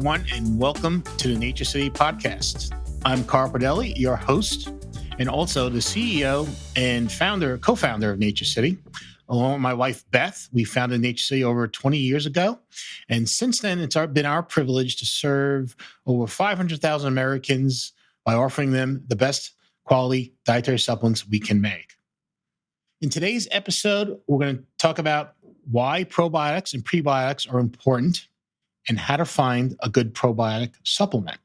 everyone, and welcome to the Nature City podcast. I'm Carl Padelli, your host, and also the CEO and co-founder of Nature City. Along with my wife, Beth, we founded Nature City over 20 years ago. And since then, it's been our privilege to serve over 500,000 Americans by offering them the best quality dietary supplements we can make. In today's episode, we're going to talk about why probiotics and prebiotics are important and how to find a good probiotic supplement.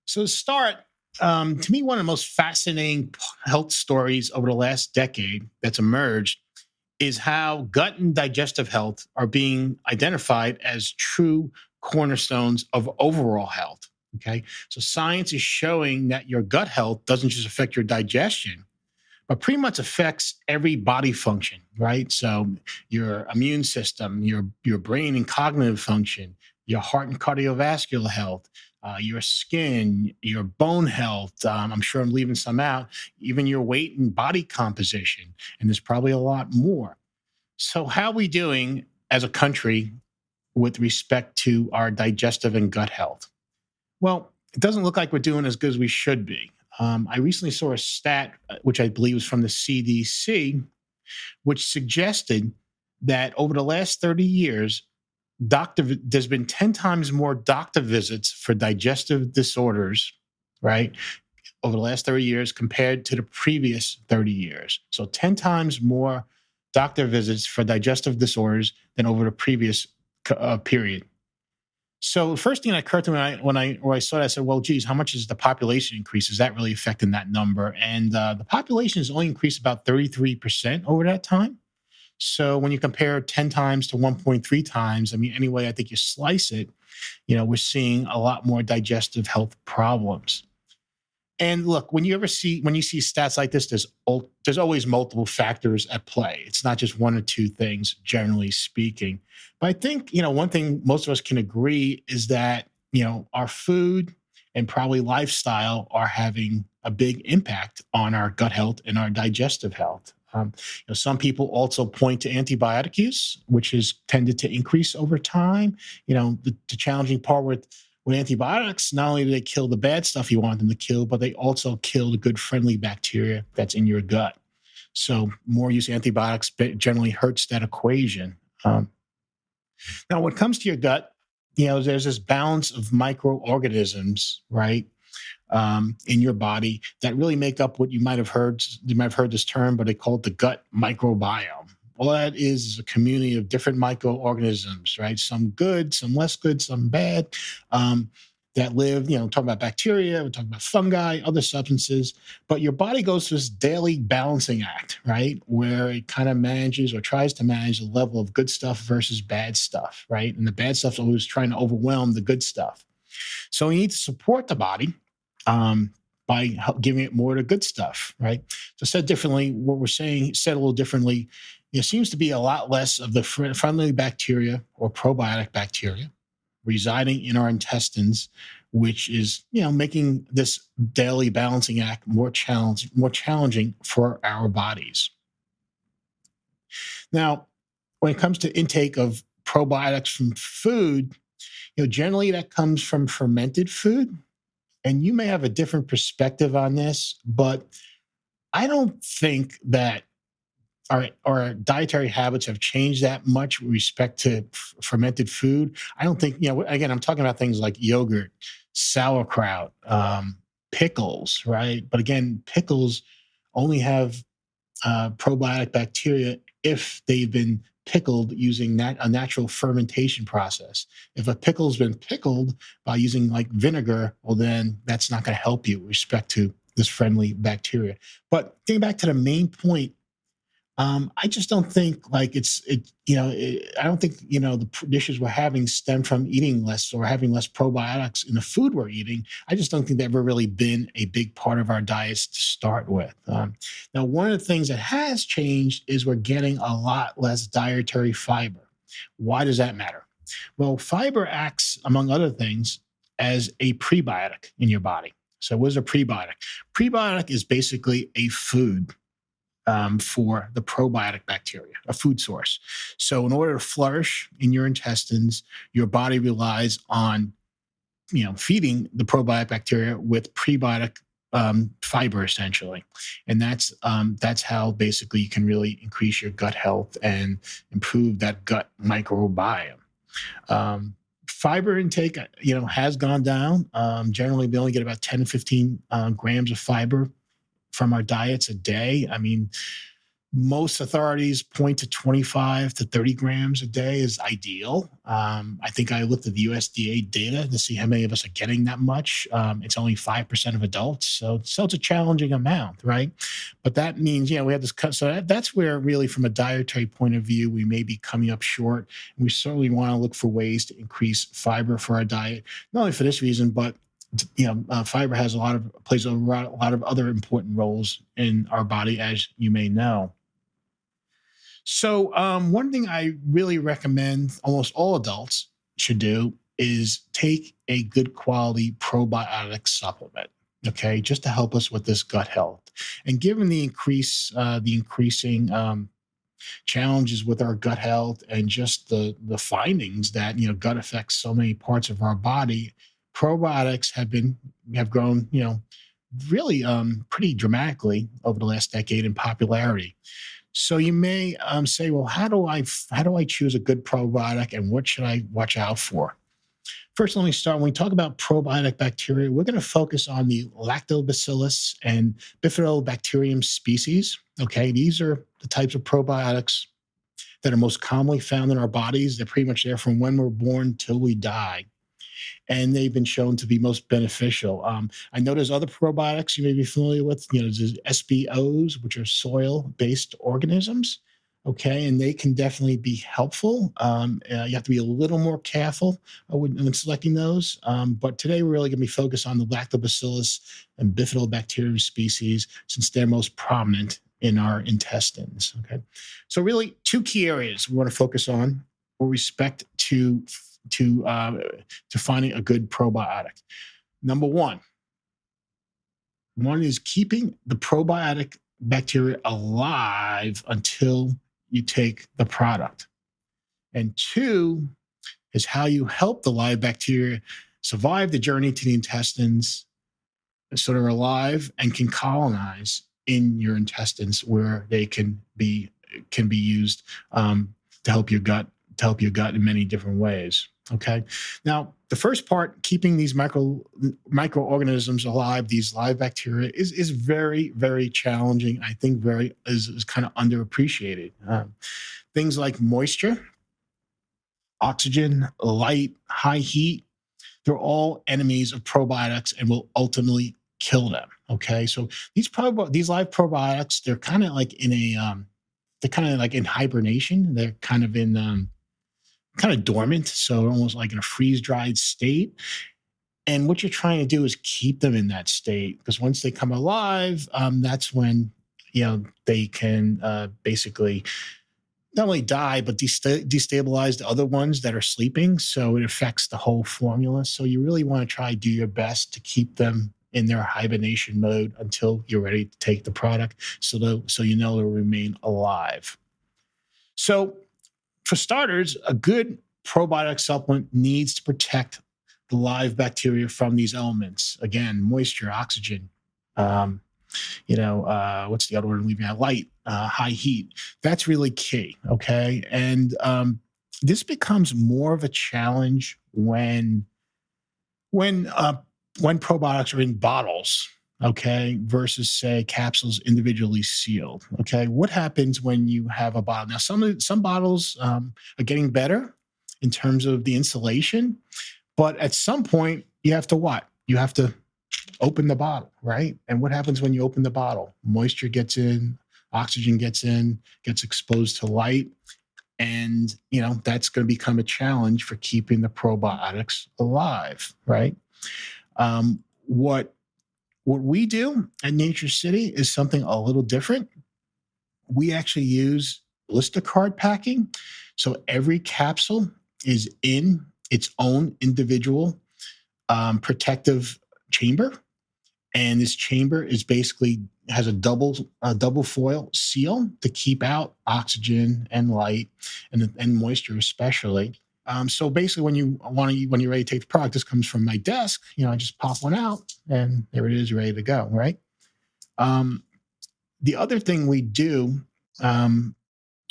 So to start, to me, one of the most fascinating health stories over the last decade that's emerged is how gut and digestive health are being identified as true cornerstones of overall health. Okay, so science is showing that your gut health doesn't just affect your digestion, but pretty much affects every body function, right? So your immune system, your brain and cognitive function, your heart and cardiovascular health, your skin, your bone health. I'm sure I'm leaving some out, even your weight and body composition. And there's probably a lot more. So how are we doing as a country with respect to our digestive and gut health? Well, it doesn't look like we're doing as good as we should be. I recently saw a stat, which I believe was from the CDC, which suggested that over the last 30 years, there's been 10 times more doctor visits for digestive disorders, right, over the last 30 years compared to the previous 30 years. So 10 times more doctor visits for digestive disorders than over the previous period. So the first thing that occurred to me when I saw that, I said, well, geez, how much is the population increase? Is that really affecting that number? And the population has only increased about 33% over that time. So when you compare 10 times to 1.3 times, I mean, anyway, I think you slice it, we're seeing a lot more digestive health problems. And look, when you see stats like this, there's always multiple factors at play. It's not just one or two things, generally speaking. But I think, one thing most of us can agree is that, our food and probably lifestyle are having a big impact on our gut health and our digestive health. Some people also point to antibiotic use, which has tended to increase over time. The challenging part with antibiotics, not only do they kill the bad stuff you want them to kill, but they also kill the good friendly bacteria that's in your gut. So more use of antibiotics generally hurts that equation. Now, when it comes to your gut, there's this balance of microorganisms, right, in your body that really make up what you might have heard. You might have heard this term, but they call it the gut microbiome. All that is a community of different microorganisms, right? Some good, some less good, some bad, that live, talking about bacteria, we're talking about fungi, other substances. But your body goes through this daily balancing act, right? Where it kind of manages or tries to manage the level of good stuff versus bad stuff, right? And the bad stuff's always trying to overwhelm the good stuff. So you need to support the body by giving it more of the good stuff, right? So said differently, what we're saying, said a little differently, there seems to be a lot less of the friendly bacteria or probiotic bacteria residing in our intestines, which is, making this daily balancing act more challenging for our bodies. Now, when it comes to intake of probiotics from food, generally that comes from fermented food. And you may have a different perspective on this, but I don't think that our dietary habits have changed that much with respect to fermented food. I don't think, again, I'm talking about things like yogurt, sauerkraut, pickles, right? But again, pickles only have probiotic bacteria if they've been pickled using a natural fermentation process. If a pickle's been pickled by using like vinegar, well, then that's not going to help you with respect to this friendly bacteria. But getting back to the main point, I just don't think like I don't think, the dishes we're having stem from eating less or having less probiotics in the food we're eating. I just don't think they've ever really been a big part of our diets to start with. Now, one of the things that has changed is we're getting a lot less dietary fiber. Why does that matter? Well, fiber acts, among other things, as a prebiotic in your body. So what is a prebiotic? Prebiotic is basically a food for the probiotic bacteria, a food source. So in order to flourish in your intestines, your body relies on feeding the probiotic bacteria with prebiotic fiber essentially, and that's how basically you can really increase your gut health and improve that gut microbiome. Um, Fiber intake, has gone down. Generally, we only get about 10 to 15 grams of fiber from our diets a day. I mean, most authorities point to 25 to 30 grams a day is ideal. I think I looked at the USDA data to see how many of us are getting that much. It's only 5% of adults. So it's a challenging amount, right? But that means, we have this cut. So that's where really from a dietary point of view, we may be coming up short. We certainly want to look for ways to increase fiber for our diet, not only for this reason, but fiber plays a lot of other important roles in our body, as you may know. So, one thing I really recommend almost all adults should do is take a good quality probiotic supplement. Okay, just to help us with this gut health, and given the increasing challenges with our gut health, and just the findings that gut affects so many parts of our body, probiotics have grown really pretty dramatically over the last decade in popularity. So you may say, well, how do I choose a good probiotic, and what should I watch out for? First, let me start. When we talk about probiotic bacteria, we're going to focus on the lactobacillus and bifidobacterium species. Okay, these are the types of probiotics that are most commonly found in our bodies. They're pretty much there from when we're born till we die, and they've been shown to be most beneficial. I know there's other probiotics you may be familiar with. There's SBOs, which are soil-based organisms. Okay, and they can definitely be helpful. You have to be a little more careful when selecting those. But today we're really going to be focused on the lactobacillus and bifidobacterium species, since they're most prominent in our intestines. Okay, so really two key areas we want to focus on with respect to finding a good probiotic. Number one is keeping the probiotic bacteria alive until you take the product. And two is how you help the live bacteria survive the journey to the intestines, so they're alive and can colonize in your intestines, where they can be used to help your gut in many different ways. Okay. Now, the first part, keeping these microorganisms alive, these live bacteria, is very, very challenging. I think is kind of underappreciated. Things like moisture, oxygen, light, high heat, they're all enemies of probiotics and will ultimately kill them. Okay. So these live probiotics, they're kind of like in hibernation. They're kind of dormant, so almost like in a freeze-dried state. And what you're trying to do is keep them in that state, because once they come alive, that's when they can basically not only die but destabilize the other ones that are sleeping. So it affects the whole formula. So you really want to try to do your best to keep them in their hibernation mode until you're ready to take the product, so they'll remain alive. So, for starters, a good probiotic supplement needs to protect the live bacteria from these elements. Again, moisture, oxygen, what's the other one leaving out? Light, high heat. That's really key. Okay. And this becomes more of a challenge when probiotics are in bottles, okay, versus say capsules individually sealed. Okay, what happens when you have a bottle? Now, some bottles are getting better in terms of the insulation, but at some point you have to what? You have to open the bottle, right? And what happens when you open the bottle? Moisture gets in, oxygen gets in, gets exposed to light, and that's going to become a challenge for keeping the probiotics alive, right? What we do at Nature City is something a little different. We actually use blister card packing. So every capsule is in its own individual protective chamber. And this chamber has a double foil seal to keep out oxygen and light and moisture especially. So basically, when you're ready to take the product, this comes from my desk. I just pop one out, and there it is, ready to go. Right. Um, the other thing we do, um,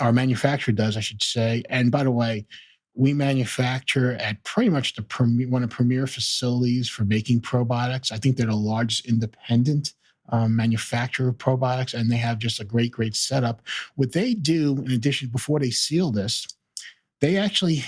our manufacturer does, I should say. And by the way, we manufacture at pretty much one of the premier facilities for making probiotics. I think they're the largest independent manufacturer of probiotics, and they have just a great, great setup. What they do, in addition, before they seal this, they actually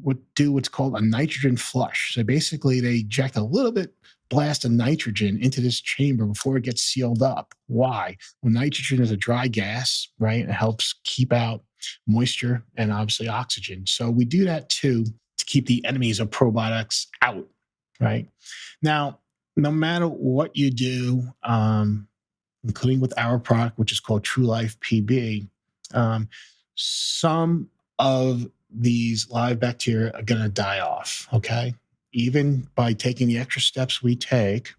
would do what's called a nitrogen flush. So basically, they inject a little bit blast of nitrogen into this chamber before it gets sealed up. Why? Well, nitrogen is a dry gas, right? It helps keep out moisture and obviously oxygen. So we do that too to keep the enemies of probiotics out, right? Now, no matter what you do, including with our product, which is called True Life PB, um, some of these live bacteria are going to die off. Okay. Even by taking the extra steps we take,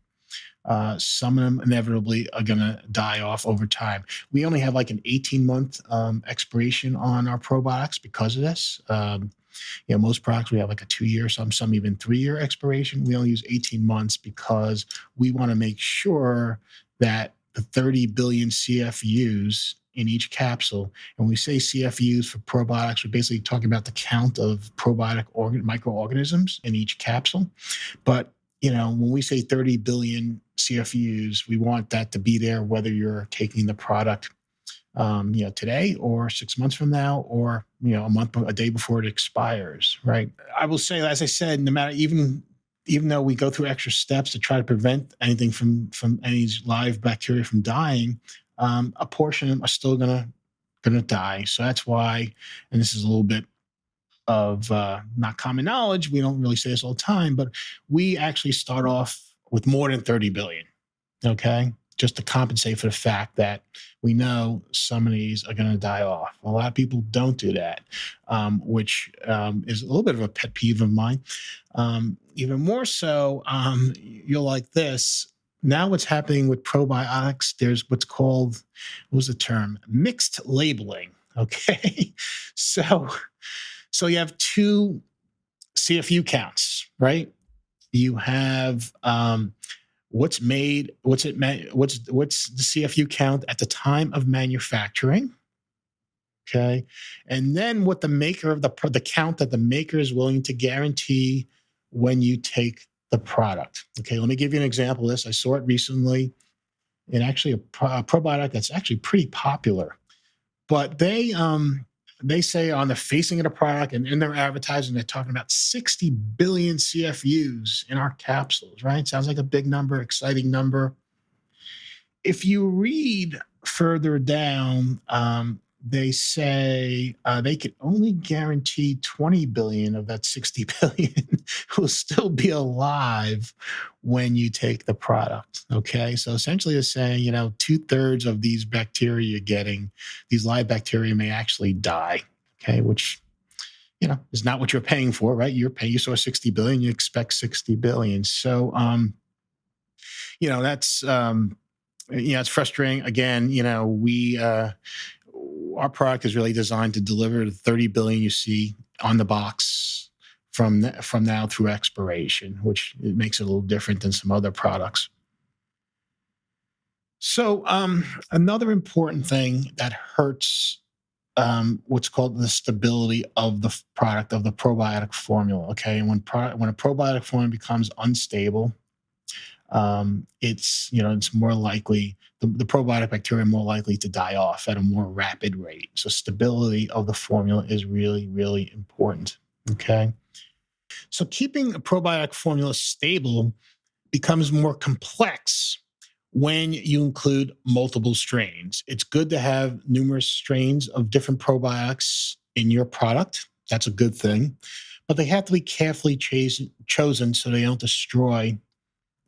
some of them inevitably are going to die off over time. We only have like an 18-month expiration on our probiotics because of this. Most products we have like a 2-year, some even 3-year expiration. We only use 18 months because we want to make sure that the 30 billion CFUs in each capsule, and when we say CFUs for probiotics, we're basically talking about the count of probiotic microorganisms in each capsule. But when we say 30 billion CFUs, we want that to be there whether you're taking the product today or 6 months from now, or a day before it expires, right? I will say, as I said, no matter even though we go through extra steps to try to prevent anything from any live bacteria from dying, a portion of them are still gonna die. So that's why, and this is a little bit of not common knowledge. We don't really say this all the time, but we actually start off with more than 30 billion. Okay. Just to compensate for the fact that we know some of these are going to die off. A lot of people don't do that, which is a little bit of a pet peeve of mine. Even more so, you'll like this. Now, what's happening with probiotics, there's what's called, what was the term? Mixed labeling. Okay. so, so you have two CFU counts, right? You have, what's the CFU count at the time of manufacturing, okay, and then what the maker of the count that the maker is willing to guarantee when you take the product. Okay, let me give you an example of this. I saw it recently in actually a probiotic that's actually pretty popular, but they say on the facing of the product and in their advertising, they're talking about 60 billion CFUs in our capsules, right? Sounds like a big number, exciting number. If you read further down, they say they can only guarantee 20 billion of that 60 billion will still be alive when you take the product. Okay. So essentially it's saying, 2/3 of these bacteria you're getting, these live bacteria may actually die. Okay. Which, is not what you're paying for, right? You saw 60 billion, you expect 60 billion. So, that's, it's frustrating. Again, our product is really designed to deliver the 30 billion you see on the box from now through expiration, which it makes it a little different than some other products. So another important thing that hurts what's called the stability of the product of the probiotic formula. Okay, and when a probiotic formula becomes unstable, it's more likely the probiotic bacteria are more likely to die off at a more rapid rate. So stability of the formula is really, really important. Okay. So keeping a probiotic formula stable becomes more complex when you include multiple strains. It's good to have numerous strains of different probiotics in your product. That's a good thing. But they have to be carefully chosen so they don't destroy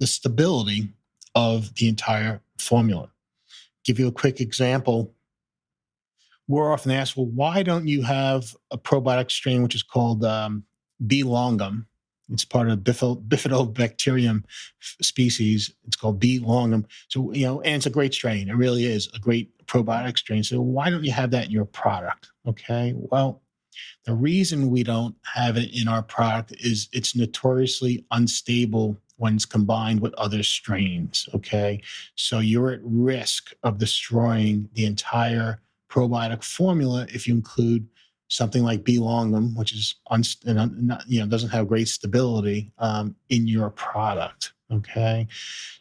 the stability of the entire formula. Give you a quick example. We're often asked, well, why don't you have a probiotic strain which is called B. longum? It's part of Bifidobacterium species. It's called B. longum. So, and it's a great strain. It really is a great probiotic strain. So why don't you have that in your product? Okay. Well, The reason we don't have it in our product is it's notoriously unstable when it's combined with other strains. Okay. So you're at risk of destroying the entire probiotic formula if you include something like B. longum, which is doesn't have great stability in your product. Okay.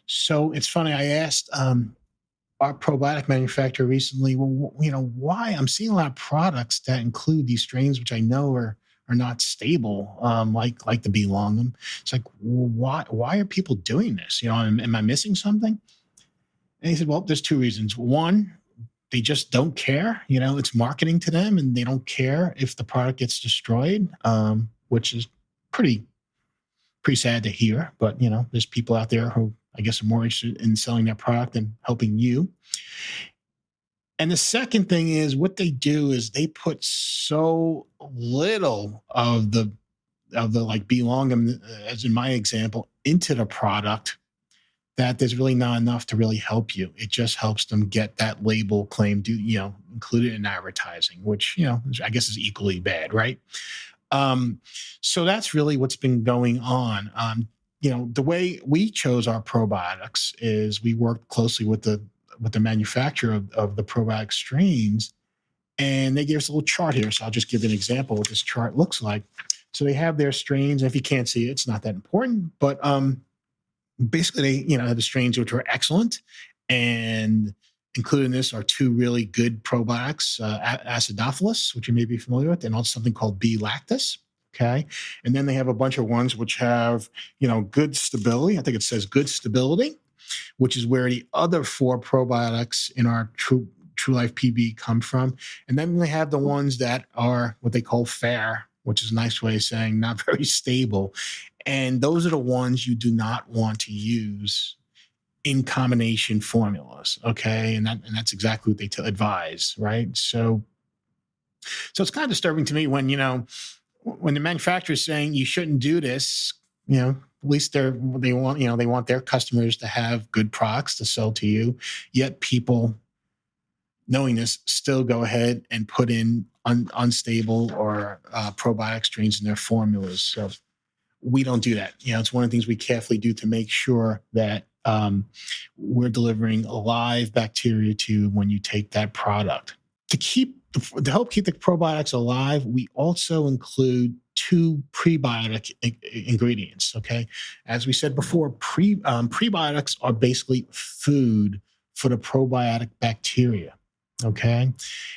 So it's funny. I asked our probiotic manufacturer recently, well, why I'm seeing a lot of products that include these strains, which I know are not stable, like the B. longum. It's like, well, why are people doing this? Am I missing something? And he said, well, there's two reasons. One, they just don't care. It's marketing to them, and they don't care if the product gets destroyed, which is pretty pretty sad to hear. But there's people out there who I guess are more interested in selling their product than helping you. And the second thing is what they do is they put so little of the like B. longum, as in my example, into the product that there's really not enough to really help you. It just helps them get that label claim to, include it in advertising, which, I guess is equally bad, right? Um, so that's really what's been going on. The way we chose our probiotics is we worked closely with the manufacturer of the probiotic strains, and they gave us a little chart here. So I'll just give you an example of what this chart looks like. So they have their strains. And if you can't see it, it's not that important. But basically, they have the strains which were excellent, and included in this are two really good probiotics, acidophilus, which you may be familiar with, and also something called B. lactis. Okay. And then they have a bunch of ones which have, good stability. I think it says good stability, which is where the other four probiotics in our True Life PB come from. And then they have the ones that are what they call fair, which is a nice way of saying not very stable. And those are the ones you do not want to use in combination formulas. Okay. And that's exactly what they advise. Right. So it's kind of disturbing to me when, when the manufacturer is saying you shouldn't do this, at least they want their customers to have good products to sell to you, yet people knowing this still go ahead and put in unstable or probiotic strains in their formulas. So we don't do that. It's one of the things we carefully do to make sure that we're delivering a live bacteria to when you take that product. To help keep the probiotics alive, we also include two prebiotic ingredients. Okay, as we said before, prebiotics are basically food for the probiotic bacteria. Okay,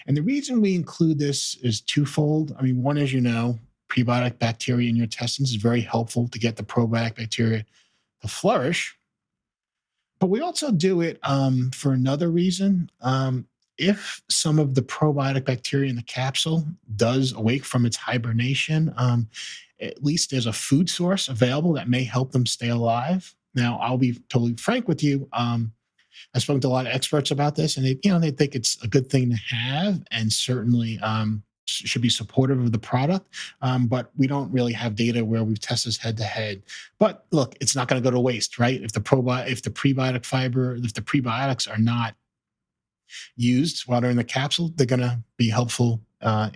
and the reason we include this is twofold. I mean, one, as you know, prebiotic bacteria in your intestines is very helpful to get the probiotic bacteria to flourish. But we also do it for another reason. If some of the probiotic bacteria in the capsule does awake from its hibernation, at least there's a food source available that may help them stay alive. Now, I'll be totally frank with you. I've spoken to a lot of experts about this, and they think it's a good thing to have, and certainly should be supportive of the product. But we don't really have data where we've tested this head to head. But look, it's not going to go to waste, right? If the prebiotic fiber, if the prebiotics are not used while they're in the capsule, they're going to be helpful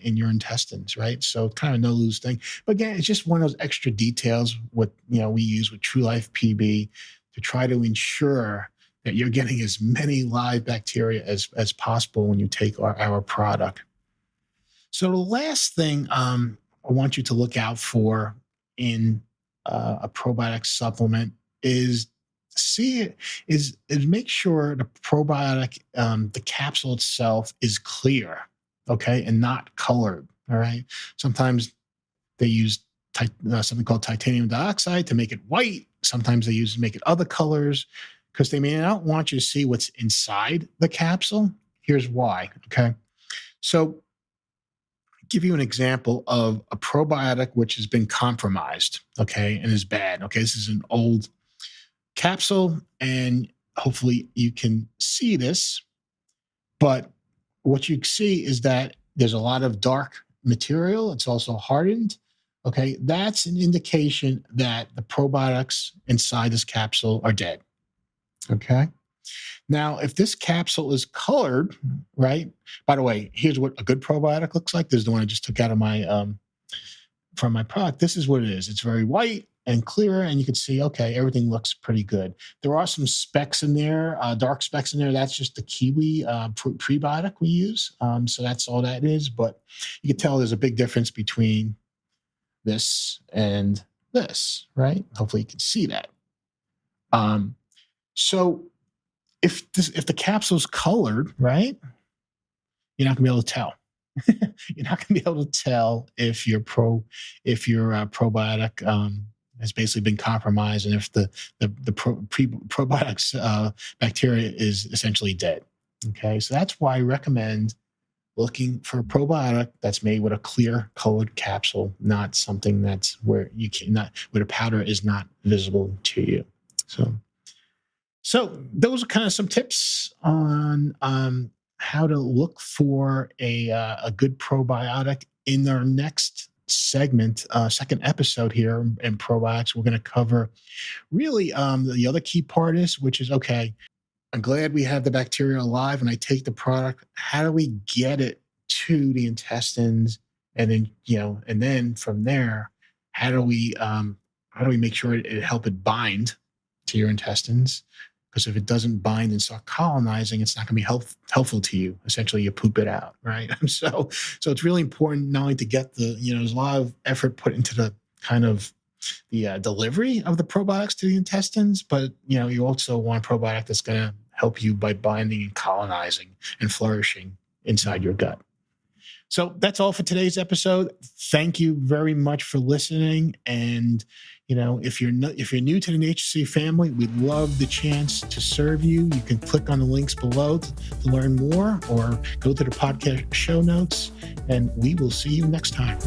in your intestines, right? So kind of a no lose thing. But again, it's just one of those extra details what we use with True Life PB to try to ensure that you're getting as many live bacteria as possible when you take our product. So the last thing I want you to look out for in a probiotic supplement is make sure the probiotic, the capsule itself is clear, okay, and not colored. All right. Sometimes they use something called titanium dioxide to make it white. Sometimes they make it other colors because they may not want you to see what's inside the capsule. Here's why. Okay. So give you an example of a probiotic which has been compromised, okay, and is bad. Okay, this is an old capsule, and hopefully you can see this. But what you see is that there's a lot of dark material. It's also hardened. Okay, that's an indication that the probiotics inside this capsule are dead. Okay. Now, if this capsule is colored, right? By the way, here's what a good probiotic looks like. This is the one I just took out of my from my product. This is what it is. It's very white and clear, and you can see, okay, everything looks pretty good. There are some specks in there, dark specks in there. That's just the kiwi prebiotic we use. So that's all that is. But you can tell there's a big difference between this and this, right? Hopefully you can see that. So if the capsule's colored, right, you're not gonna be able to tell. You're not gonna be able to tell if your probiotic has basically been compromised, and if the probiotics bacteria is essentially dead. Okay, so that's why I recommend looking for a probiotic that's made with a clear colored capsule, not something that's where where the powder is not visible to you. So those are kind of some tips on how to look for a good probiotic. In our next segment, second episode here in probiotics, we're going to cover really the other key part is, which is, okay, I'm glad we have the bacteria alive and I take the product. How do we get it to the intestines? And then, and then from there, how do we make sure it help it bind to your intestines? Because if it doesn't bind and start colonizing, it's not going to be helpful to you. Essentially, you poop it out, right? So it's really important not only to get there's a lot of effort put into the kind of the delivery of the probiotics to the intestines, but you also want a probiotic that's going to help you by binding and colonizing and flourishing inside your gut. So that's all for today's episode. Thank you very much for listening. And if you're new to the Nature City family, we'd love the chance to serve you. You can click on the links below to learn more, or go to the podcast show notes, and we will see you next time.